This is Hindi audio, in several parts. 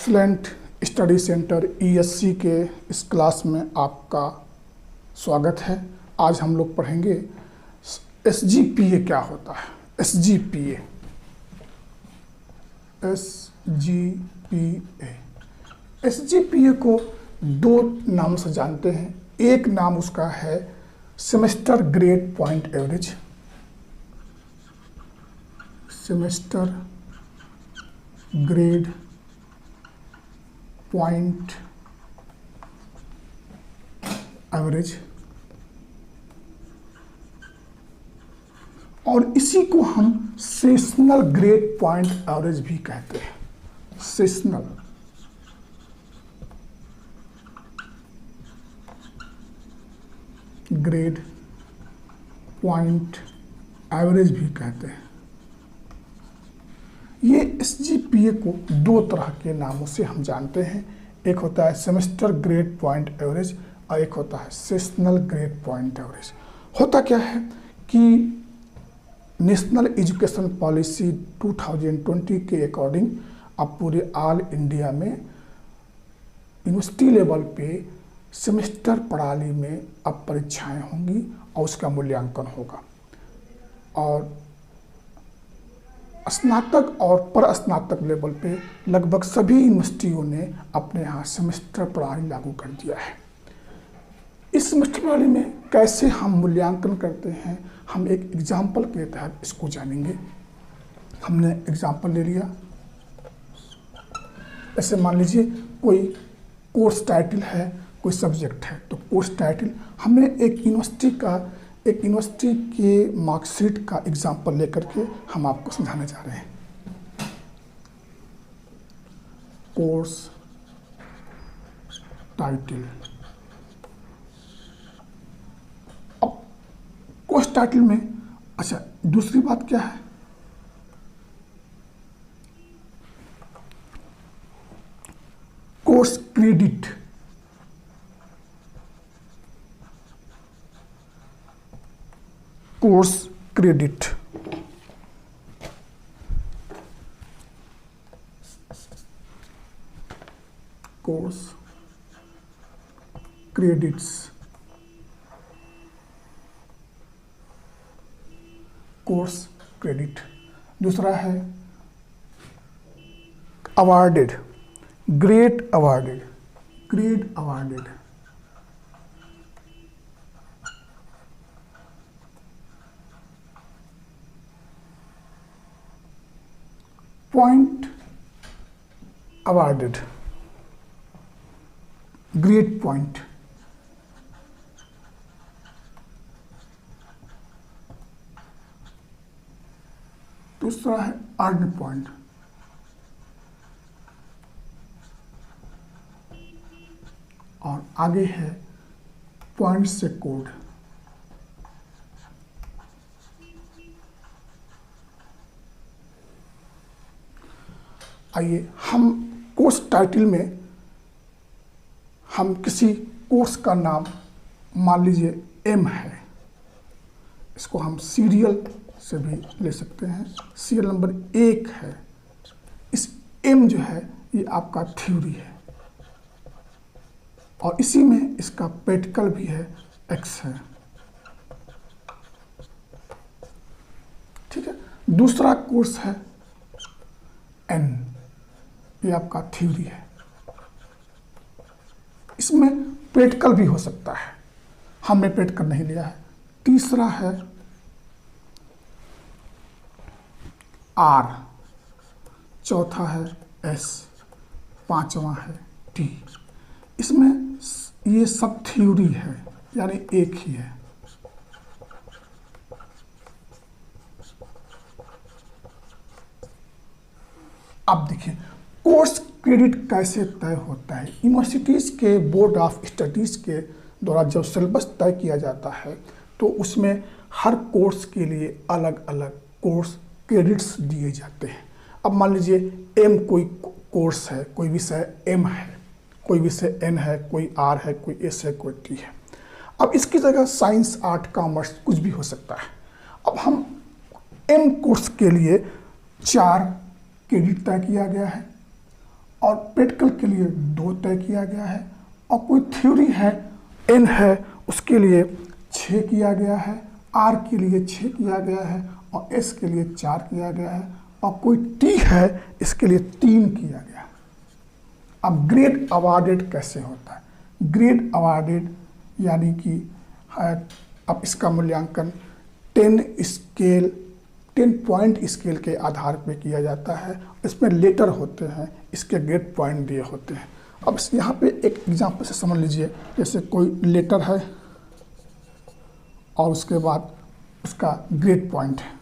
एक्सलेंट स्टडी सेंटर ESC के इस क्लास में आपका स्वागत है। आज हम लोग पढ़ेंगे SGPA क्या होता है। SGPA को दो नाम से जानते हैं। एक नाम उसका है semester grade point average, semester grade point average, और इसी को हम सेशनल ग्रेड पॉइंट एवरेज भी कहते हैं। सेशनल ग्रेड पॉइंट एवरेज भी कहते हैं। ये SGPA को दो तरह के नामों से हम जानते हैं। एक होता है सेमेस्टर ग्रेड पॉइंट एवरेज और एक होता है सेशनल ग्रेड पॉइंट एवरेज। होता क्या है कि नेशनल एजुकेशन पॉलिसी 2020 के अकॉर्डिंग अब पूरे ऑल इंडिया में यूनिवर्सिटी लेवल पे सेमेस्टर प्रणाली में अब परीक्षाएं होंगी और उसका मूल्यांकन होगा। और स्नातक और पर स्नातक लेवल पे लगभग सभी यूनिवर्सिटियों ने अपने यहाँ सेमेस्टर प्रणाली लागू कर दिया है। इस सेमेस्टर प्रणाली में कैसे हम मूल्यांकन करते हैं, हम एक एग्जाम्पल के तहत इसको जानेंगे। हमने एग्जाम्पल ले लिया, ऐसे मान लीजिए कोई कोर्स टाइटल है, कोई सब्जेक्ट है, तो कोर्स टाइटल हमने एक यूनिवर्सिटी के मार्कशीट का एग्जाम्पल लेकर के हम आपको समझाने जा रहे हैं। कोर्स टाइटल, अब कोर्स टाइटल में अच्छा दूसरी बात क्या है, course credit. Course credit course credits, course credit. दूसरा है awarded, grade awarded, grade awarded. Point awarded, grade point. दूसरा है अर्न पॉइंट, और आगे है पॉइंट से कोड। आइए हम कोर्स टाइटल में हम किसी कोर्स का नाम मान लीजिए M है, इसको हम सीरियल से भी ले सकते हैं। सीरियल नंबर 1 है। इस M जो है ये आपका थ्योरी है और इसी में इसका प्रैक्टिकल भी है, X है। ठीक है। दूसरा कोर्स है N, ये आपका थ्योरी है, इसमें प्रैक्टिकल भी हो सकता है, हमने प्रैक्टिकल नहीं लिया है। तीसरा है R, चौथा है S, पांचवा है T। इसमें ये सब थ्योरी है, यानी एक ही है। अब देखिए कोर्स क्रेडिट कैसे तय होता है। यूनिवर्सिटीज़ के बोर्ड ऑफ स्टडीज़ के द्वारा जब सिलेबस तय किया जाता है तो उसमें हर कोर्स के लिए अलग अलग कोर्स क्रेडिट्स दिए जाते हैं। अब मान लीजिए M कोई कोर्स है, कोई विषय M है, कोई विषय N है, कोई R है, कोई S है, कोई T है। अब इसकी जगह साइंस, आर्ट, कॉमर्स कुछ भी हो सकता है। अब हम M कोर्स के लिए 4 क्रेडिट तय किया गया है और प्रैक्टिकल के लिए 2 तय किया गया है, और कोई थ्योरी है n है उसके लिए 6 किया गया है, r के लिए 6 किया गया है, और s के लिए 4 किया गया है, और कोई t है इसके लिए 3 किया गया है। अब ग्रेड अवार्डेड कैसे होता है? ग्रेड अवार्डेड यानी कि अब इसका मूल्यांकन 10 पॉइंट स्केल के आधार पे किया जाता है। इसमें लेटर होते हैं, इसके ग्रेड पॉइंट दिए होते हैं। अब यहाँ पे एक एग्जांपल से समझ लीजिए, जैसे कोई लेटर है और उसके बाद उसका ग्रेड पॉइंट है।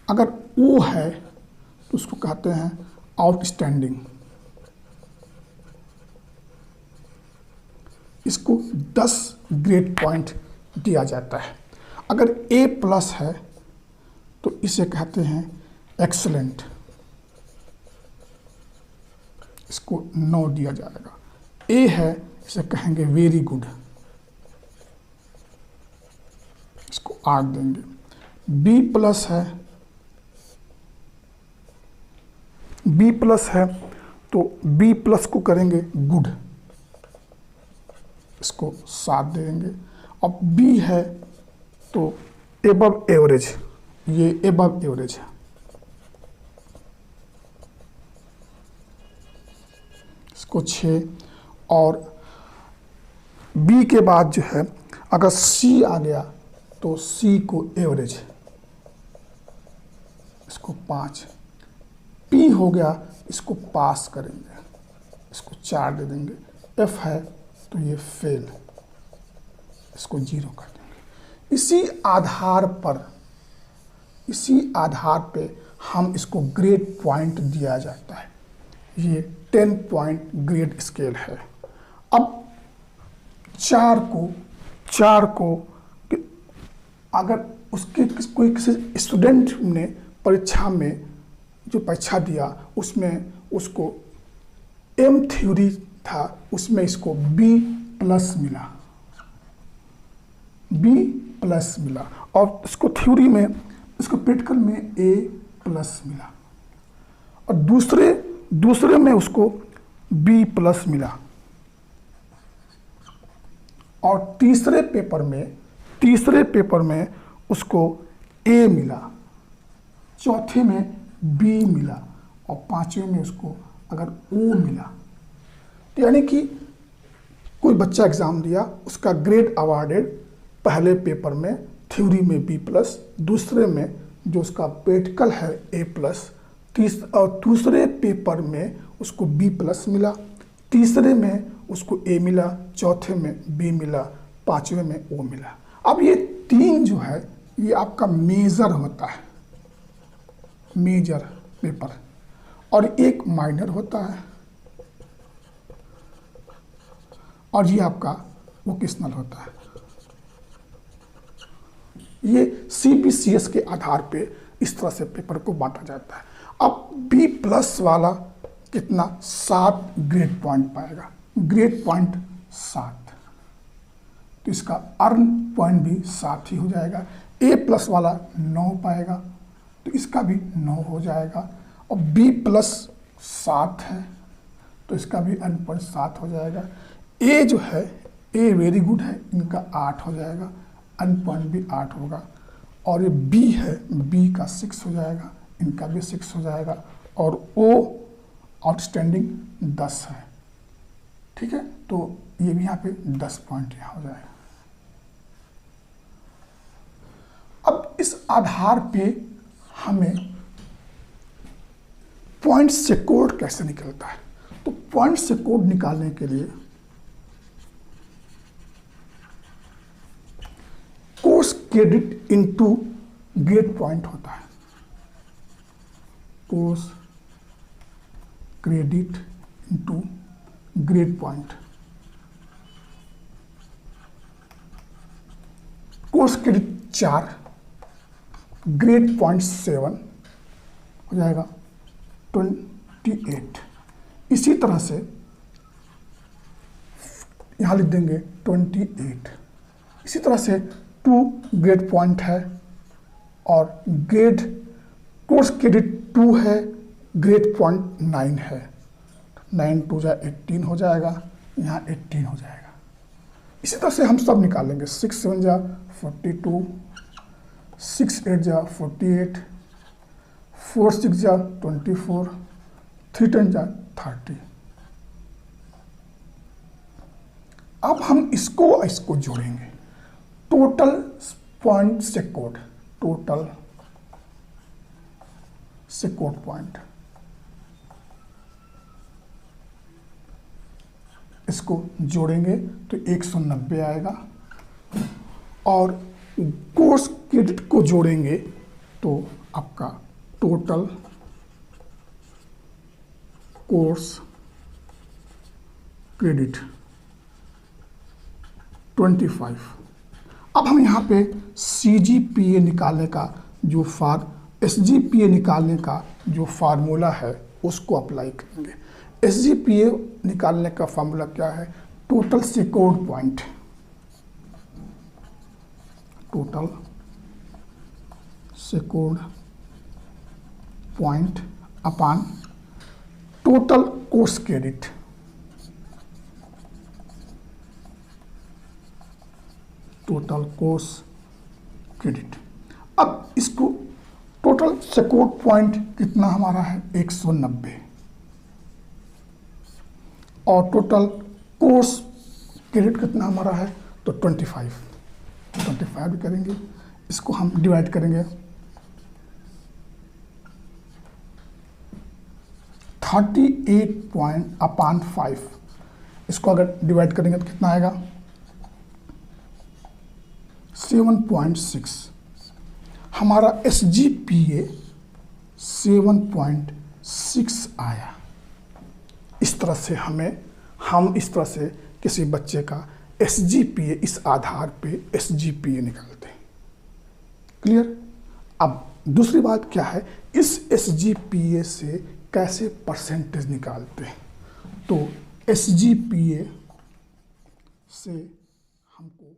अगर वो है तो उसको कहते हैं आउटस्टैंडिंग। इसको 10 ग्रेड पॉइंट दिया जाता है। अगर A+ है तो इसे कहते हैं एक्सीलेंट, इसको 9 दिया जाएगा। A है इसे कहेंगे वेरी गुड, इसको 8 देंगे। B+ है तो B+ को करेंगे गुड, इसको 7 देंगे। अब B है तो एबव एवरेज, ये एबव एवरेज है, इसको 6। और B के बाद जो है अगर C आ गया तो C को एवरेज, इसको 5। P हो गया, इसको पास करेंगे, इसको 4 दे देंगे। F है तो ये फेल, इसको 0 कर देंगे। इसी आधार पे हम इसको ग्रेड पॉइंट दिया जाता है। ये 10 पॉइंट ग्रेड स्केल है। अब 4 को अगर उसके कोई किसी स्टूडेंट ने परीक्षा में जो परीक्षा दिया उसमें उसको M थ्योरी था, उसमें इसको B+ मिला, और उसको थ्योरी में, इसको प्रैक्टिकल में A+ मिला, और दूसरे में उसको B+ मिला, और तीसरे पेपर में उसको A मिला, चौथे में B मिला, और पांचवें में उसको अगर O मिला। यानी कि कोई बच्चा एग्जाम दिया, उसका ग्रेड अवार्डेड पहले पेपर में थ्योरी में B+, दूसरे में जो उसका प्रैक्टिकल है A+, और दूसरे पेपर में उसको B+ मिला, तीसरे में उसको A मिला, चौथे में B मिला, पांचवें में O मिला। अब ये 3 जो है ये आपका मेजर होता है, मेजर पेपर, और एक माइनर होता है, और ये आपका वोकेशनल होता है। ये CBCS के आधार पे इस तरह से पेपर को बांटा जाता है। अब B+ वाला कितना? 7 ग्रेड पॉइंट पाएगा, ग्रेड पॉइंट 7, तो इसका अर्न पॉइंट भी 7 ही हो जाएगा। A+ वाला 9 पाएगा तो इसका भी 9 हो जाएगा, और B+ 7 है तो इसका भी अर्न पॉइंट 7 हो जाएगा। A जो है, A वेरी गुड है, इनका 8 हो जाएगा, अर्न पॉइंट भी 8 होगा। और ये B है, B का 6 हो जाएगा, इनका भी 6 हो जाएगा, और O आउटस्टैंडिंग 10 है। ठीक है, तो ये भी यहाँ पे 10 पॉइंट यहाँ हो जाएगा। अब इस आधार पे हमें पॉइंट से कोड कैसे निकलता है? तो पॉइंट से कोड निकालने के लिए course credit into grade point होता है। Course credit into grade point. Course credit 4, grade point 7 हो जाएगा 28। इसी तरह से यहां लिख देंगे 28। इसी तरह से 2 ग्रेड पॉइंट है, और ग्रेड कोर्स क्रेडिट 2 है, ग्रेड पॉइंट 9 है, 9 2 जा 18 हो जाएगा, यहाँ 18 हो जाएगा। इसी तरह से हम सब निकालेंगे, 6 7 जा 42, 6 8 जा 48, 4 6 जा 24, 3 10 जा 30। अब हम इसको जोड़ेंगे, टोटल पॉइंट से कोड, टोटल से कोड पॉइंट, इसको जोड़ेंगे तो 190 आएगा, और कोर्स क्रेडिट को जोड़ेंगे तो आपका टोटल कोर्स क्रेडिट 25। अब हम यहाँ पे CGPA निकालने का जो SGPA निकालने का जो फार्मूला है उसको अप्लाई करेंगे। SGPA निकालने का फार्मूला क्या है? Total secured point, total secured point upon total course credit, total course credit. अब इसको टोटल सेक्योर्ड पॉइंट कितना हमारा है? 190, और टोटल कोर्स क्रेडिट कितना हमारा है? तो 25 भी करेंगे। इसको हम डिवाइड करेंगे, 38 पॉइंट अपान 5, इसको अगर डिवाइड करेंगे तो कितना आएगा? 7.6। हमारा SGPA 7.6 आया। इस तरह से हम इस तरह से किसी बच्चे का SGPA, इस आधार पे SGPA निकालते हैं। क्लियर? अब दूसरी बात क्या है, इस SGPA से कैसे परसेंटेज निकालते हैं? तो SGPA से हमको